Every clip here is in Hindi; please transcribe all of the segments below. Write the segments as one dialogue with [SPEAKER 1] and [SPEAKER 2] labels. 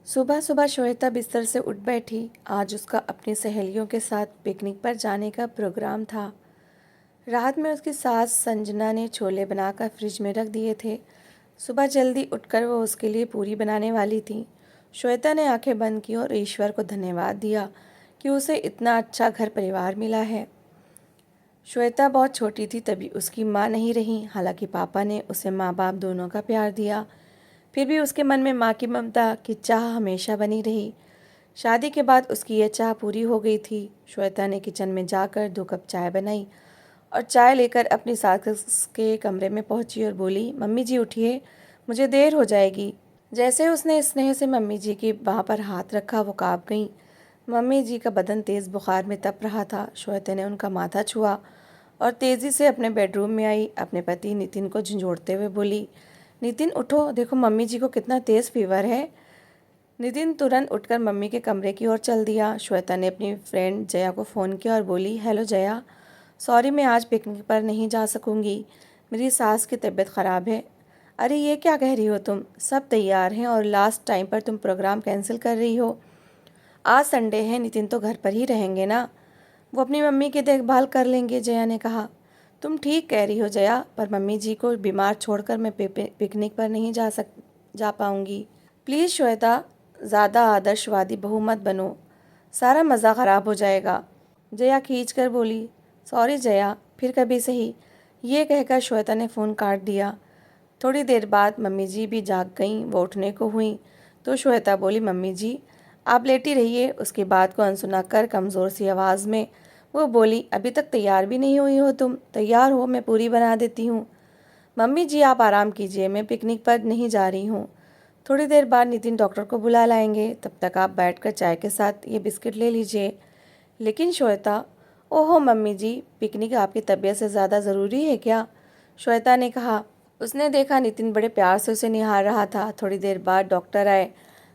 [SPEAKER 1] सुबह सुबह श्वेता बिस्तर से उठ बैठी। आज उसका अपनी सहेलियों के साथ पिकनिक पर जाने का प्रोग्राम था। रात में उसकी सास संजना ने छोले बनाकर फ्रिज में रख दिए थे। सुबह जल्दी उठकर वो उसके लिए पूरी बनाने वाली थी। श्वेता ने आंखें बंद की और ईश्वर को धन्यवाद दिया कि उसे इतना अच्छा घर परिवार मिला है। श्वेता बहुत छोटी थी तभी उसकी माँ नहीं रही। हालांकि पापा ने उसे माँ बाप दोनों का प्यार दिया, फिर भी उसके मन में माँ की ममता की चाह हमेशा बनी रही। शादी के बाद उसकी यह चाह पूरी हो गई थी। श्वेता ने किचन में जाकर 2 कप चाय बनाई और चाय लेकर अपनी सास के कमरे में पहुंची और बोली, मम्मी जी उठिए, मुझे देर हो जाएगी। जैसे उसने स्नेह से मम्मी जी की बाह पर हाथ रखा वो काँप गईं। मम्मी जी का बदन तेज़ बुखार में तप रहा था। श्वेता ने उनका माथा छुआ और तेज़ी से अपने बेडरूम में आई। अपने पति नितिन को झंझोड़ते हुए बोली, नितिन उठो, देखो मम्मी जी को कितना तेज़ फीवर है। नितिन तुरंत उठकर मम्मी के कमरे की ओर चल दिया। श्वेता ने अपनी फ्रेंड जया को फ़ोन किया और बोली, हेलो जया, सॉरी मैं आज पिकनिक पर नहीं जा सकूंगी, मेरी सास की तबीयत ख़राब है। अरे ये क्या कह रही हो तुम, सब तैयार हैं और लास्ट टाइम पर तुम प्रोग्राम कैंसिल कर रही हो। आज संडे है, नितिन तो घर पर ही रहेंगे ना, वो अपनी मम्मी की देखभाल कर लेंगे, जया ने कहा। तुम ठीक कह रही हो जया, पर मम्मी जी को बीमार छोड़कर मैं पिकनिक पर नहीं जा पाऊंगी। प्लीज़ श्वेता, ज़्यादा आदर्शवादी बहू मत बनो, सारा मज़ा ख़राब हो जाएगा, जया खींच कर बोली। सॉरी जया, फिर कभी सही, ये कहकर श्वेता ने फ़ोन काट दिया। थोड़ी देर बाद मम्मी जी भी जाग गईं। वो उठने को हुई तो श्वेता बोली, मम्मी जी आप लेटी रहिए। उसकी बात को अनसुना कर कमज़ोर सी आवाज़ में वो बोली, अभी तक तैयार भी नहीं हुई हो तुम, तैयार हो मैं पूरी बना देती हूँ। मम्मी जी आप आराम कीजिए, मैं पिकनिक पर नहीं जा रही हूँ। थोड़ी देर बाद नितिन डॉक्टर को बुला लाएंगे, तब तक आप बैठकर चाय के साथ ये बिस्किट ले लीजिए। लेकिन श्वेता, ओहो मम्मी जी, पिकनिक आपकी तबीयत से ज़्यादा ज़रूरी है क्या, श्वेता ने कहा। उसने देखा नितिन बड़े प्यार से उसे निहार रहा था। थोड़ी देर बाद डॉक्टर आए।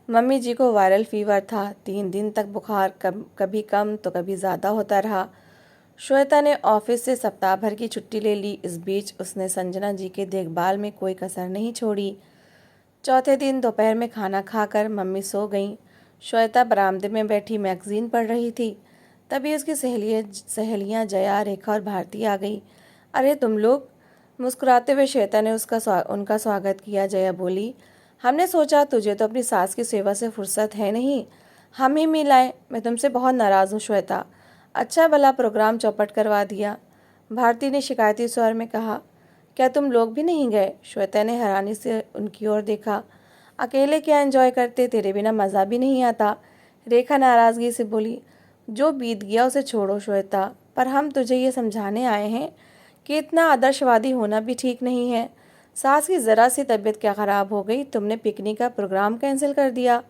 [SPEAKER 1] मम्मी जी को वायरल फीवर था। 3 दिन तक बुखार कभी कम तो कभी ज़्यादा होता रहा। श्वेता ने ऑफिस से सप्ताह भर की छुट्टी ले ली। इस बीच उसने संजना जी के देखभाल में कोई कसर नहीं छोड़ी। चौथे दिन दोपहर में खाना खाकर मम्मी सो गईं। श्वेता बरामदे में बैठी मैगजीन पढ़ रही थी। तभी उसकी सहेलियां जया, रेखा और भारती आ गई। अरे तुम लोग, मुस्कुराते हुए श्वेता ने उनका स्वागत किया। जया बोली, हमने सोचा तुझे तो अपनी सास की सेवा से फुर्सत है नहीं, हम ही मिलाएं। मैं तुमसे बहुत नाराज़ हूँ श्वेता, अच्छा भला प्रोग्राम चौपट करवा दिया, भारती ने शिकायती स्वर में कहा। क्या तुम लोग भी नहीं गए, श्वेता ने हैरानी से उनकी ओर देखा। अकेले क्या एंजॉय करते, तेरे बिना मज़ा भी नहीं आता, रेखा नाराज़गी से बोली। जो बीत गया उसे छोड़ो श्वेता, पर हम तुझे ये समझाने आए हैं कि इतना आदर्शवादी होना भी ठीक नहीं है। सास की ज़रा सी तबीयत क्या ख़राब हो गई, तुमने पिकनिक का प्रोग्राम कैंसिल कर दिया।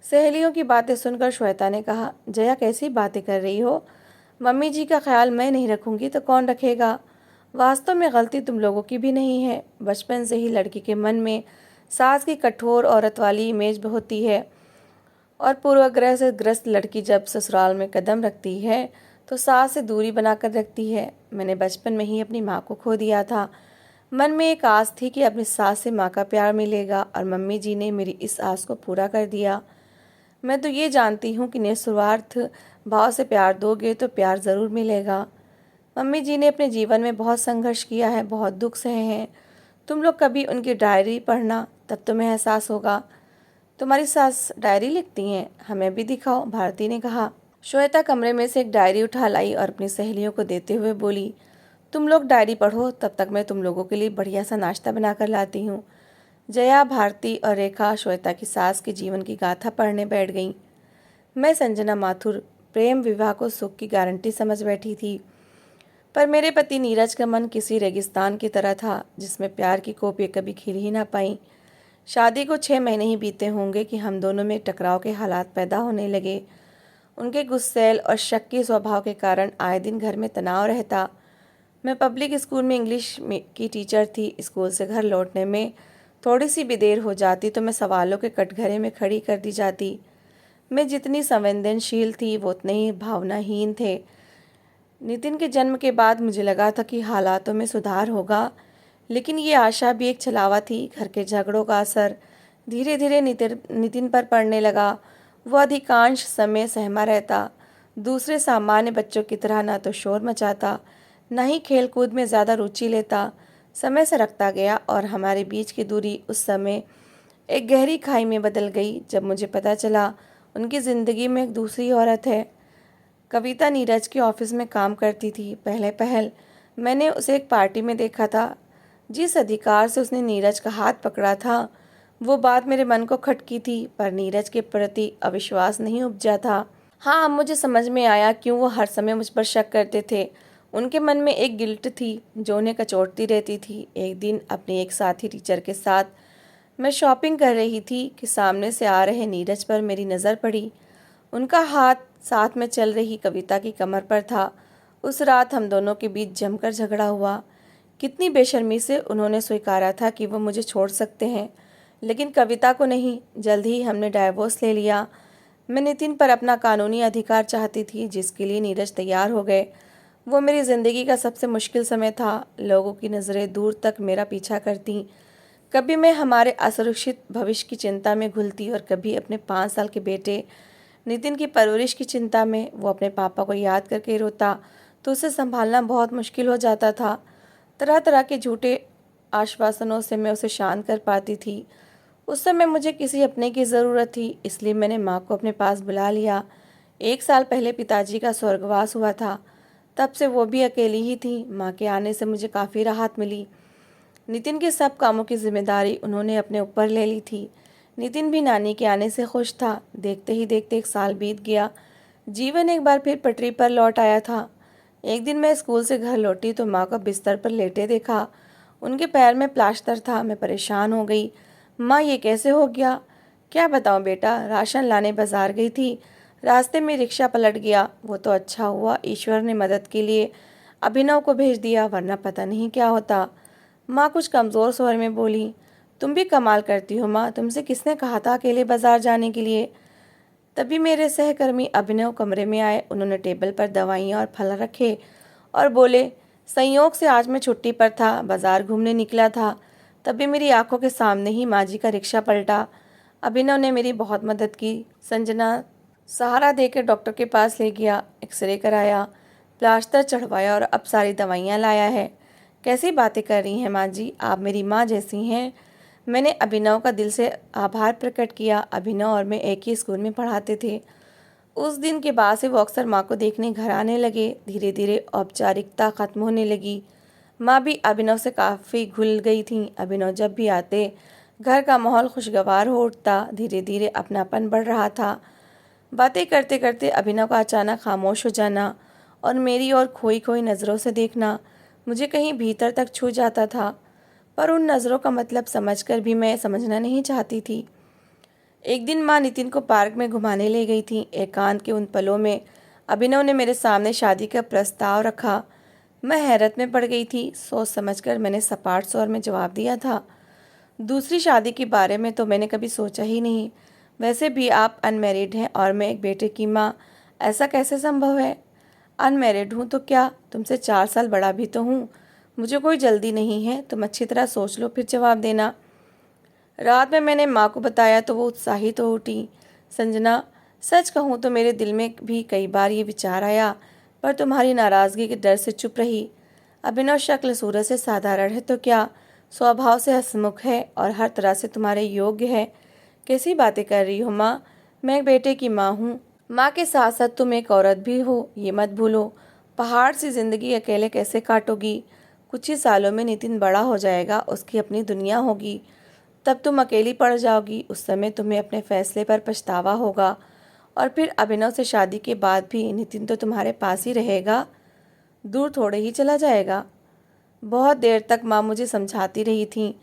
[SPEAKER 1] सहेलियों की बातें सुनकर श्वेता ने कहा, जया कैसी बातें कर रही हो, मम्मी जी का ख्याल मैं नहीं रखूंगी तो कौन रखेगा। वास्तव में गलती तुम लोगों की भी नहीं है। बचपन से ही लड़की के मन में सास की कठोर औरत वाली इमेज होती है और पूर्वाग्रह से ग्रस्त लड़की जब ससुराल में कदम रखती है तो सास से दूरी बनाकर रखती है। मैंने बचपन में ही अपनी माँ को खो दिया था। मन में एक आस थी कि अपनी सास से माँ का प्यार मिलेगा और मम्मी जी ने मेरी इस आस को पूरा कर दिया। मैं तो ये जानती हूँ कि निस्वार्थ भाव से प्यार दोगे तो प्यार ज़रूर मिलेगा। मम्मी जी ने अपने जीवन में बहुत संघर्ष किया है, बहुत दुख सहे हैं। तुम लोग कभी उनकी डायरी पढ़ना, तब तुम्हें एहसास होगा। तुम्हारी सास डायरी लिखती हैं, हमें भी दिखाओ, भारती ने कहा। श्वेता कमरे में से एक डायरी उठा लाई और अपनी सहेलियों को देते हुए बोली, तुम लोग डायरी पढ़ो, तब तक मैं तुम लोगों के लिए बढ़िया सा नाश्ता बना कर लाती हूँ। जया, भारती और रेखा श्वेता की सास के जीवन की गाथा पढ़ने बैठ गईं। मैं संजना माथुर प्रेम विवाह को सुख की गारंटी समझ बैठी थी, पर मेरे पति नीरज का मन किसी रेगिस्तान की तरह था जिसमें प्यार की कोपियाँ कभी खिल ही ना पाईं। शादी को 6 महीने ही बीते होंगे कि हम दोनों में टकराव के हालात पैदा होने लगे। उनके गुस्सैल और शक्की स्वभाव के कारण आए दिन घर में तनाव रहता। मैं पब्लिक स्कूल में इंग्लिश की टीचर थी। स्कूल से घर लौटने में थोड़ी सी भी देर हो जाती तो मैं सवालों के कटघरे में खड़ी कर दी जाती। मैं जितनी संवेदनशील थी वो उतने ही भावनाहीन थे। नितिन के जन्म के बाद मुझे लगा था कि हालातों में सुधार होगा, लेकिन ये आशा भी एक छलावा थी। घर के झगड़ों का असर धीरे धीरे नितिन पर पड़ने लगा। वो अधिकांश समय सहमा रहता, दूसरे सामान्य बच्चों की तरह ना तो शोर मचाता, न ही खेल कूद में ज़्यादा रुचि लेता। समय सरकता गया और हमारे बीच की दूरी उस समय एक गहरी खाई में बदल गई जब मुझे पता चला उनकी ज़िंदगी में एक दूसरी औरत है। कविता नीरज के ऑफिस में काम करती थी। पहले पहल मैंने उसे एक पार्टी में देखा था। जिस अधिकार से उसने नीरज का हाथ पकड़ा था, वो बात मेरे मन को खटकी थी, पर नीरज के प्रति अविश्वास नहीं उपजा था। हाँ, अब मुझे समझ में आया क्यों वो हर समय मुझ पर शक करते थे। उनके मन में एक गिल्ट थी जो उन्हें कचोटती रहती थी। एक दिन अपनी एक साथी टीचर के साथ मैं शॉपिंग कर रही थी कि सामने से आ रहे नीरज पर मेरी नज़र पड़ी। उनका हाथ साथ में चल रही कविता की कमर पर था। उस रात हम दोनों के बीच जमकर झगड़ा हुआ। कितनी बेशर्मी से उन्होंने स्वीकारा था कि वो मुझे छोड़ सकते हैं, लेकिन कविता को नहीं। जल्द ही हमने डाइवोर्स ले लिया। मैं नितिन पर अपना कानूनी अधिकार चाहती थी, जिसके लिए नीरज तैयार हो गए। वो मेरी ज़िंदगी का सबसे मुश्किल समय था। लोगों की नज़रें दूर तक मेरा पीछा करती। कभी मैं हमारे असुरक्षित भविष्य की चिंता में घुलती और कभी अपने 5 साल के बेटे नितिन की परवरिश की चिंता में। वो अपने पापा को याद करके रोता तो उसे संभालना बहुत मुश्किल हो जाता था। तरह तरह के झूठे आश्वासनों से मैं उसे शांत कर पाती थी। उस समय मुझे किसी अपने की ज़रूरत थी, इसलिए मैंने माँ को अपने पास बुला लिया। 1 साल पहले पिताजी का स्वर्गवास हुआ था। तब से वो भी अकेली ही थी। माँ के आने से मुझे काफ़ी राहत मिली। नितिन के सब कामों की जिम्मेदारी उन्होंने अपने ऊपर ले ली थी। नितिन भी नानी के आने से खुश था। देखते ही देखते 1 साल बीत गया। जीवन एक बार फिर पटरी पर लौट आया था। एक दिन मैं स्कूल से घर लौटी तो माँ को बिस्तर पर लेटे देखा। उनके पैर में प्लास्टर था। मैं परेशान हो गई। माँ, ये कैसे हो गया? क्या बताऊँ बेटा, राशन लाने बाजार गई थी, रास्ते में रिक्शा पलट गया। वो तो अच्छा हुआ ईश्वर ने मदद के लिए अभिनव को भेज दिया, वरना पता नहीं क्या होता। माँ कुछ कमज़ोर स्वर में बोली, तुम भी कमाल करती हो माँ, तुमसे किसने कहा था अकेले बाजार जाने के लिए? तभी मेरे सहकर्मी अभिनव कमरे में आए। उन्होंने टेबल पर दवाइयाँ और फल रखे और बोले, संयोग से आज मैं छुट्टी पर था, बाजार घूमने निकला था। तभी मेरी आंखों के सामने ही माँ जी का रिक्शा पलटा। अभिनव ने मेरी बहुत मदद की। संजना सहारा देकर डॉक्टर के पास ले गया, एक्सरे कराया, प्लास्टर चढ़वाया और अब सारी दवाइयाँ लाया है। कैसी बातें कर रही हैं माँ जी, आप मेरी माँ जैसी हैं। मैंने अभिनव का दिल से आभार प्रकट किया। अभिनव और मैं एक ही स्कूल में पढ़ाते थे। उस दिन के बाद से वो अक्सर माँ को देखने घर आने लगे। धीरे धीरे औपचारिकता खत्म होने लगी। माँ भी अभिनव से काफ़ी घुल गई थी। अभिनव जब भी आते घर का माहौल खुशगवार हो उठता। धीरे धीरे अपनापन बढ़ रहा था। बातें करते करते अभिनव का अचानक खामोश हो जाना और मेरी ओर खोई खोई नज़रों से देखना मुझे कहीं भीतर तक छू जाता था। पर उन नज़रों का मतलब समझकर भी मैं समझना नहीं चाहती थी। एक दिन माँ नितिन को पार्क में घुमाने ले गई थी। एकांत के उन पलों में अभिनव ने मेरे सामने शादी का प्रस्ताव रखा। मैं हैरत में पड़ गई थी। सोच समझकर मैंने सपाट स्वर में जवाब दिया था, दूसरी शादी के बारे में तो मैंने कभी सोचा ही नहीं। वैसे भी आप अनमैरिड हैं और मैं एक बेटे की माँ, ऐसा कैसे संभव है? अनमैरिड हूँ तो क्या, तुमसे 4 साल बड़ा भी तो हूँ। मुझे कोई जल्दी नहीं है, तुम अच्छी तरह सोच लो फिर जवाब देना। रात में मैंने माँ को बताया तो वो उत्साहित हो उठी। संजना, सच कहूँ तो मेरे दिल में भी कई बार ये विचार आया, पर तुम्हारी नाराज़गी के डर से चुप रही। अभिनव शक्ल सूरत से साधारण है तो क्या, स्वभाव से हंसमुख है और हर तरह से तुम्हारे योग्य है। कैसी बातें कर रही हो माँ, मैं एक बेटे की माँ हूँ। माँ के साथ साथ तुम एक औरत भी हो, ये मत भूलो। पहाड़ सी जिंदगी अकेले कैसे काटोगी? कुछ ही सालों में नितिन बड़ा हो जाएगा, उसकी अपनी दुनिया होगी। तब तुम अकेली पड़ जाओगी। उस समय तुम्हें अपने फैसले पर पछतावा होगा। और फिर अभिनव से शादी के बाद भी नितिन तो तुम्हारे पास ही रहेगा, दूर थोड़े ही चला जाएगा। बहुत देर तक माँ मुझे समझाती रही थी।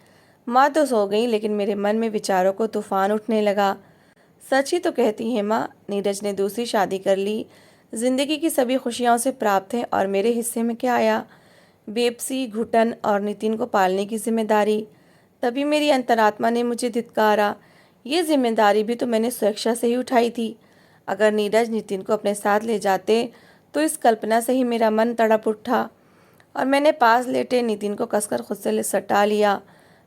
[SPEAKER 1] माँ तो सो गई, लेकिन मेरे मन में विचारों को तूफान उठने लगा। सच ही तो कहती हैं माँ, नीरज ने दूसरी शादी कर ली। जिंदगी की सभी खुशियाँ उसे प्राप्त हैं और मेरे हिस्से में क्या आया? बेबसी, घुटन और नितिन को पालने की जिम्मेदारी। तभी मेरी अंतरात्मा ने मुझे धिक्कारा। ये जिम्मेदारी भी तो मैंने स्वेच्छा से ही उठाई थी। अगर नीरज नितिन को अपने साथ ले जाते तो इस कल्पना से ही मेरा मन तड़प उठा और मैंने पास लेटे नितिन को कसकर खुद से सटा लिया।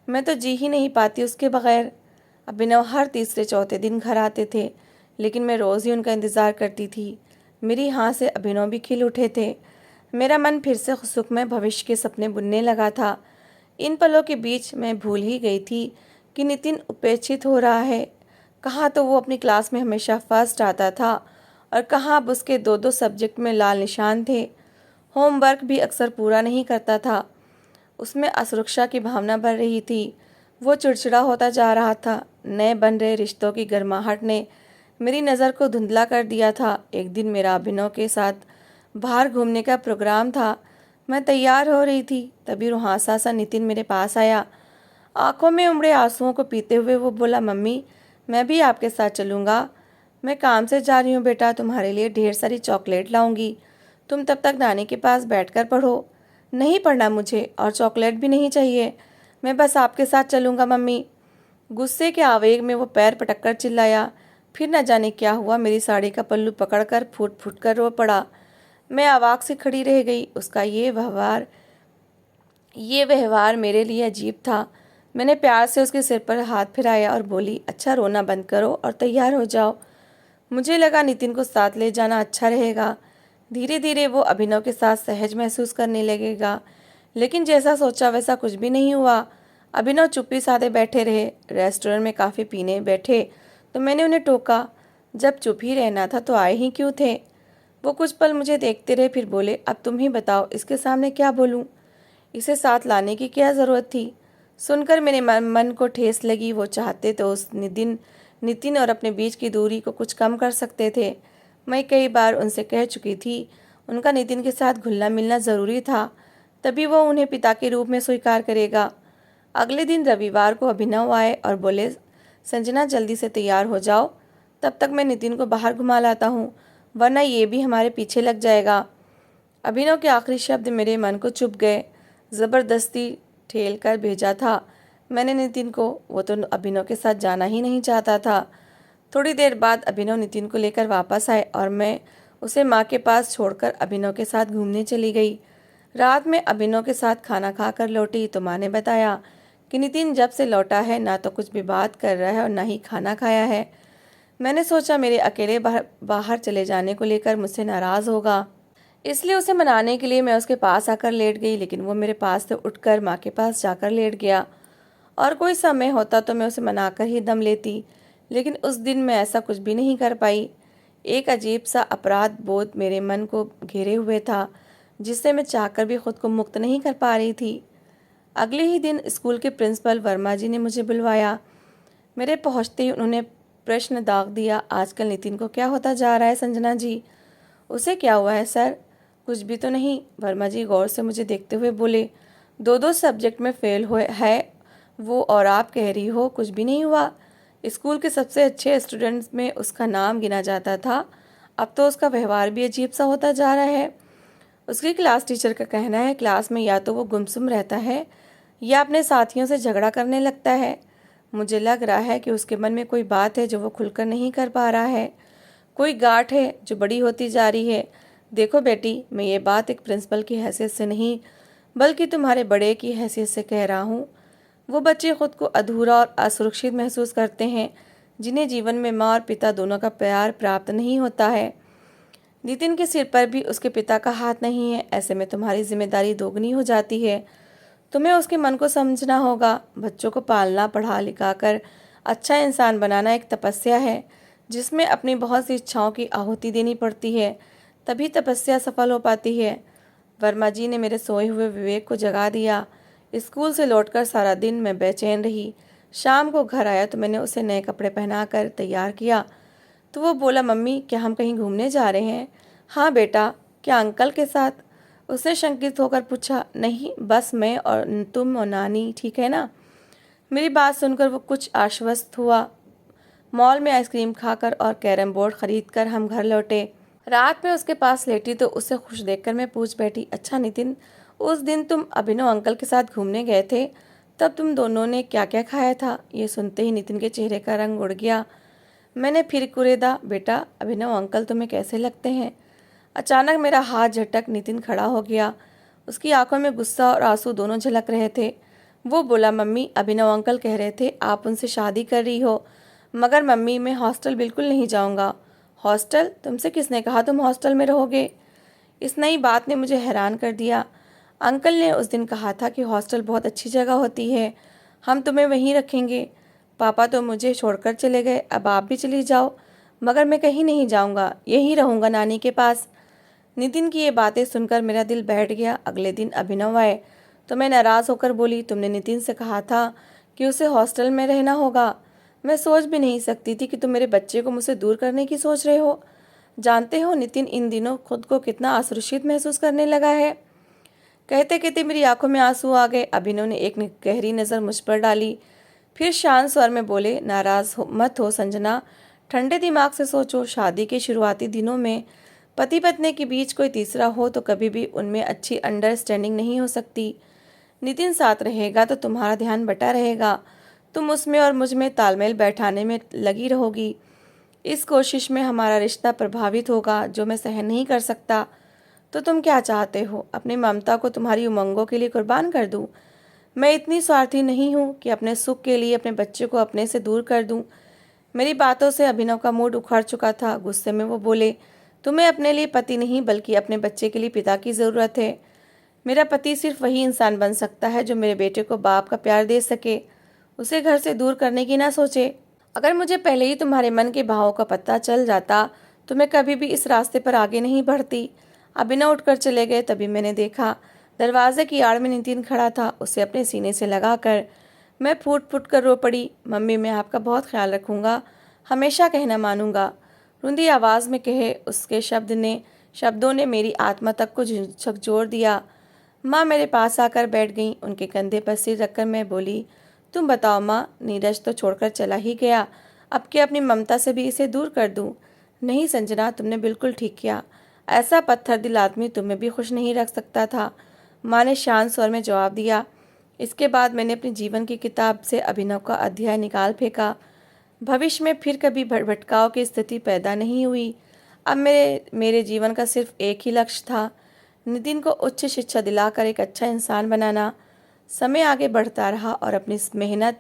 [SPEAKER 1] मैं तो जी ही नहीं पाती उसके बगैर। अभिनव हर तीसरे चौथे दिन घर आते थे, लेकिन मैं रोज़ ही उनका इंतज़ार करती थी। मेरी हाँ से अभिनव भी खिल उठे थे। मेरा मन फिर से सुखमय भविष्य के सपने बुनने लगा था। इन पलों के बीच मैं भूल ही गई थी कि नितिन उपेक्षित हो रहा है। कहाँ तो वो अपनी क्लास में हमेशा फर्स्ट आता था और कहाँ अब उसके दो दो सब्जेक्ट में लाल निशान थे। होमवर्क भी अक्सर पूरा नहीं करता था। उसमें असुरक्षा की भावना बढ़ रही थी। वो चिड़चिड़ा होता जा रहा था। नए बन रहे रिश्तों की गर्माहट ने मेरी नज़र को धुंधला कर दिया था। एक दिन मेरा अभिनव के साथ बाहर घूमने का प्रोग्राम था। मैं तैयार हो रही थी, तभी रुहासा सा नितिन मेरे पास आया। आंखों में उमड़े आंसुओं को पीते हुए वो बोला, मम्मी मैं भी आपके साथ चलूँगा। मैं काम से जा रही हूँ बेटा, तुम्हारे लिए ढेर सारी चॉकलेट लाऊंगी। तुम तब तक नानी के पास बैठकर पढ़ो। नहीं पढ़ना मुझे, और चॉकलेट भी नहीं चाहिए। मैं बस आपके साथ चलूँगा मम्मी। गुस्से के आवेग में वो पैर पटक कर चिल्लाया। फिर न जाने क्या हुआ, मेरी साड़ी का पल्लू पकड़कर फूट फूट कर रो पड़ा। मैं अवाक से खड़ी रह गई। उसका ये व्यवहार मेरे लिए अजीब था। मैंने प्यार से उसके सिर पर हाथ फिराया और बोली, अच्छा रोना बंद करो और तैयार हो जाओ। मुझे लगा नितिन को साथ ले जाना अच्छा रहेगा। धीरे धीरे वो अभिनव के साथ सहज महसूस करने लगेगा, लेकिन जैसा सोचा वैसा कुछ भी नहीं हुआ। अभिनव चुप्पी साधे बैठे रहे। रेस्टोरेंट में काफ़ी पीने बैठे तो मैंने उन्हें टोका, जब चुप ही रहना था तो आए ही क्यों थे। वो कुछ पल मुझे देखते रहे, फिर बोले, अब तुम ही बताओ इसके सामने क्या बोलूं। इसे साथ लाने की क्या ज़रूरत थी। सुनकर मेरे मन को ठेस लगी। वो चाहते तो उस नितिन और अपने बीच की दूरी को कुछ कम कर सकते थे। मैं कई बार उनसे कह चुकी थी उनका नितिन के साथ घुलना मिलना ज़रूरी था, तभी वो उन्हें पिता के रूप में स्वीकार करेगा। अगले दिन रविवार को अभिनव आए और बोले, संजना जल्दी से तैयार हो जाओ, तब तक मैं नितिन को बाहर घुमा लाता हूँ, वरना ये भी हमारे पीछे लग जाएगा। अभिनव के आखिरी शब्द मेरे मन को चुभ गए। ज़बरदस्ती ठेल कर भेजा था मैंने नितिन को। वो तो अभिनव के साथ जाना ही नहीं चाहता था। थोड़ी देर बाद अभिनव नितिन को लेकर वापस आए और मैं उसे माँ के पास छोड़कर अभिनव के साथ घूमने चली गई। रात में अभिनव के साथ खाना खाकर लौटी तो माँ ने बताया कि नितिन जब से लौटा है ना तो कुछ भी बात कर रहा है और ना ही खाना खाया है। मैंने सोचा मेरे अकेले बाहर चले जाने को लेकर मुझसे नाराज़ होगा, इसलिए उसे मनाने के लिए मैं उसके पास आकर लेट गई, लेकिन वो मेरे पास से उठकर माँ के पास जाकर लेट गया। और कोई समय होता तो मैं उसे मनाकर ही दम लेती, लेकिन उस दिन मैं ऐसा कुछ भी नहीं कर पाई। एक अजीब सा अपराध बोध मेरे मन को घेरे हुए था, जिससे मैं चाहकर भी खुद को मुक्त नहीं कर पा रही थी। अगले ही दिन स्कूल के प्रिंसिपल वर्मा जी ने मुझे बुलवाया। मेरे पहुंचते ही उन्होंने प्रश्न दाग दिया, आजकल नितिन को क्या होता जा रहा है संजना जी? उसे क्या हुआ है सर? कुछ भी तो नहीं। वर्मा जी गौर से मुझे देखते हुए बोले, दो दो सब्जेक्ट में फेल हुए है वो, और आप कह रही हो कुछ भी नहीं हुआ। स्कूल के सबसे अच्छे स्टूडेंट्स में उसका नाम गिना जाता था, अब तो उसका व्यवहार भी अजीब सा होता जा रहा है। उसकी क्लास टीचर का कहना है क्लास में या तो वो गुमसुम रहता है या अपने साथियों से झगड़ा करने लगता है। मुझे लग रहा है कि उसके मन में कोई बात है जो वो खुलकर नहीं कर पा रहा है, कोई गांठ है जो बड़ी होती जा रही है। देखो बेटी, मैं ये बात एक प्रिंसिपल की हैसियत से नहीं बल्कि तुम्हारे बड़े की हैसियत से कह रहा हूँ। वो बच्चे खुद को अधूरा और असुरक्षित महसूस करते हैं जिन्हें जीवन में माँ और पिता दोनों का प्यार प्राप्त नहीं होता है। नितिन के सिर पर भी उसके पिता का हाथ नहीं है, ऐसे में तुम्हारी जिम्मेदारी दोगुनी हो जाती है। तुम्हें उसके मन को समझना होगा। बच्चों को पालना, पढ़ा लिखा कर अच्छा इंसान बनाना एक तपस्या है, जिसमें अपनी बहुत सी इच्छाओं की आहुति देनी पड़ती है, तभी तपस्या सफल हो पाती है। वर्मा जी ने मेरे सोए हुए विवेक को जगा दिया। स्कूल से लौटकर सारा दिन मैं बेचैन रही। शाम को घर आया तो मैंने उसे नए कपड़े पहनाकर तैयार किया तो वो बोला, मम्मी क्या हम कहीं घूमने जा रहे हैं? हाँ बेटा। क्या अंकल के साथ? उसने शंकित होकर पूछा। नहीं, बस मैं और तुम और नानी, ठीक है ना? मेरी बात सुनकर वो कुछ आश्वस्त हुआ। मॉल में आइसक्रीम खाकर और कैरम बोर्ड खरीदकर हम घर लौटे। रात में उसके पास लेटी तो उसे खुश देखकर मैं पूछ बैठी, अच्छा नितिन, उस दिन तुम अभिनव अंकल के साथ घूमने गए थे, तब तुम दोनों ने क्या क्या खाया था? ये सुनते ही नितिन के चेहरे का रंग उड़ गया। मैंने फिर कुरेदा, बेटा अभिनव अंकल तुम्हें कैसे लगते हैं? अचानक मेरा हाथ झटक नितिन खड़ा हो गया। उसकी आंखों में गुस्सा और आंसू दोनों झलक रहे थे। वो बोला, मम्मी अभिनव अंकल कह रहे थे आप उनसे शादी कर रही हो। मगर मम्मी मैं हॉस्टल बिल्कुल नहीं जाऊंगा। हॉस्टल? तुमसे किसने कहा तुम हॉस्टल में रहोगे? इस नई बात ने मुझे हैरान कर दिया। अंकल ने उस दिन कहा था कि हॉस्टल बहुत अच्छी जगह होती है, हम तुम्हें वहीं रखेंगे। पापा तो मुझे छोड़कर चले गए, अब आप भी चली जाओ। मगर मैं कहीं नहीं जाऊंगा, यहीं रहूंगा नानी के पास। नितिन की ये बातें सुनकर मेरा दिल बैठ गया। अगले दिन अभिनव आए तो मैं नाराज़ होकर बोली, तुमने नितिन से कहा था कि उसे हॉस्टल में रहना होगा। मैं सोच भी नहीं सकती थी कि तुम मेरे बच्चे को मुझसे दूर करने की सोच रहे हो। जानते हो नितिन इन दिनों खुद को कितना असुरक्षित महसूस करने लगा है। कहते कहते मेरी आंखों में आंसू आ गए। अभिनव ने एक गहरी नज़र मुझ पर डाली, फिर शांत स्वर में बोले, नाराज मत हो संजना, ठंडे दिमाग से सोचो। शादी के शुरुआती दिनों में पति पत्नी के बीच कोई तीसरा हो तो कभी भी उनमें अच्छी अंडरस्टैंडिंग नहीं हो सकती। नितिन साथ रहेगा तो तुम्हारा ध्यान बटा रहेगा, तुम उसमें और मुझ में तालमेल बैठाने में लगी रहोगी। इस कोशिश में हमारा रिश्ता प्रभावित होगा, जो मैं सहन नहीं कर सकता। तो तुम क्या चाहते हो, अपनी ममता को तुम्हारी उमंगों के लिए कुर्बान कर दूं? मैं इतनी स्वार्थी नहीं हूँ कि अपने सुख के लिए अपने बच्चे को अपने से दूर कर दूं। मेरी बातों से अभिनव का मूड उखड़ चुका था। गुस्से में वो बोले, तुम्हें अपने लिए पति नहीं बल्कि अपने बच्चे के लिए पिता की ज़रूरत है। मेरा पति सिर्फ वही इंसान बन सकता है जो मेरे बेटे को बाप का प्यार दे सके, उसे घर से दूर करने की ना सोचे। अगर मुझे पहले ही तुम्हारे मन के भावों का पता चल जाता तो मैं कभी भी इस रास्ते पर आगे नहीं बढ़ती। अभिनव उठकर चले गए। तभी मैंने देखा दरवाजे की आड़ में नितिन खड़ा था। उसे अपने सीने से लगाकर मैं फूट फूट कर रो पड़ी। मम्मी मैं आपका बहुत ख्याल रखूंगा, हमेशा कहना मानूंगा। रुंधी आवाज़ में कहे उसके शब्दों ने मेरी आत्मा तक को झकझोर दिया। माँ मेरे पास आकर बैठ गईं। उनके कंधे पर सिर रखकर मैं बोली, तुम बताओ माँ, नीरज तो छोड़कर चला ही गया, अब क्या अपनी ममता से भी इसे दूर कर दूँ? नहीं संजना, तुमने बिल्कुल ठीक किया। ऐसा पत्थर दिल आदमी तुम्हें भी खुश नहीं रख सकता था, माँ ने शांत स्वर में जवाब दिया। इसके बाद मैंने अपने जीवन की किताब से अभिनव का अध्याय निकाल फेंका। भविष्य में फिर कभी भटकाव की स्थिति पैदा नहीं हुई। अब मेरे जीवन का सिर्फ एक ही लक्ष्य था, नितिन को उच्च शिक्षा दिलाकर एक अच्छा इंसान बनाना। समय आगे बढ़ता रहा और अपनी मेहनत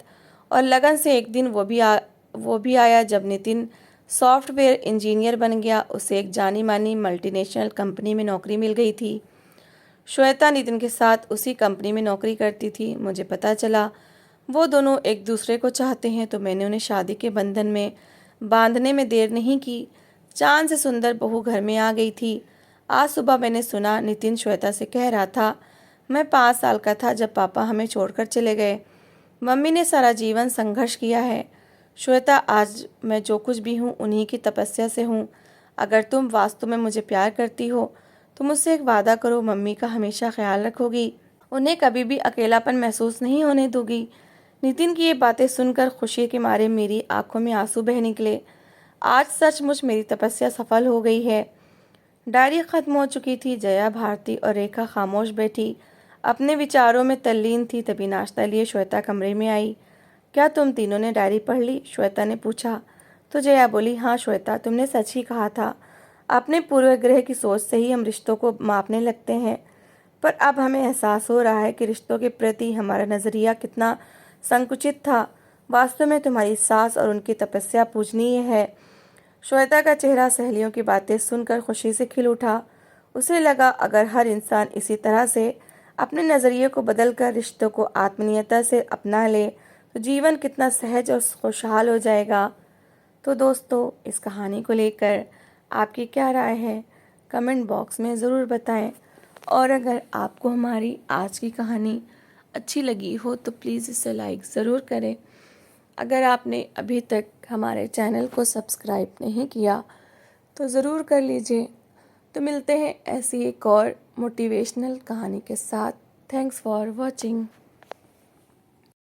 [SPEAKER 1] और लगन से एक दिन वो भी आया जब नितिन सॉफ्टवेयर इंजीनियर बन गया। उसे एक जानी मानी मल्टीनेशनल कंपनी में नौकरी मिल गई थी। श्वेता नितिन के साथ उसी कंपनी में नौकरी करती थी। मुझे पता चला वो दोनों एक दूसरे को चाहते हैं तो मैंने उन्हें शादी के बंधन में बांधने में देर नहीं की। चांद से सुंदर बहू घर में आ गई थी। आज सुबह मैंने सुना नितिन श्वेता से कह रहा था, मैं 5 साल का था जब पापा हमें छोड़कर चले गए। मम्मी ने सारा जीवन संघर्ष किया है। श्वेता, आज मैं जो कुछ भी हूँ उन्हीं की तपस्या से हूँ। अगर तुम वास्तव में मुझे प्यार करती हो तो मुझसे एक वादा करो, मम्मी का हमेशा ख्याल रखोगी, उन्हें कभी भी अकेलापन महसूस नहीं होने दोगी। नितिन की ये बातें सुनकर खुशी के मारे मेरी आंखों में आंसू बह निकले। आज सचमुच मेरी तपस्या सफल हो गई है। डायरी खत्म हो चुकी थी। जया, भारती और रेखा खामोश बैठी अपने विचारों में तल्लीन थी। तभी नाश्ता लिए श्वेता कमरे में आई। क्या तुम तीनों ने डायरी पढ़ ली? श्वेता ने पूछा। तो जया बोली, हाँ श्वेता, तुमने सच ही कहा था। अपने पूर्वग्रह की सोच से ही हम रिश्तों को मापने लगते हैं, पर अब हमें एहसास हो रहा है कि रिश्तों के प्रति हमारा नज़रिया कितना संकुचित था। वास्तव में तुम्हारी सास और उनकी तपस्या पूजनीय है। श्वेता का चेहरा सहेलियों की बातें सुनकर खुशी से खिल उठा। उसे लगा अगर हर इंसान इसी तरह से अपने नज़रिए को बदलकर रिश्तों को आत्मीयता से अपना ले तो जीवन कितना सहज और खुशहाल हो जाएगा। तो दोस्तों, इस कहानी को लेकर आपकी क्या राय है, कमेंट बॉक्स में ज़रूर बताएं। और अगर आपको हमारी आज की कहानी अच्छी लगी हो तो प्लीज़ इसे लाइक ज़रूर करें। अगर आपने अभी तक हमारे चैनल को सब्सक्राइब नहीं किया तो ज़रूर कर लीजिए। तो मिलते हैं ऐसी एक और मोटिवेशनल कहानी के साथ। Thanks for watching.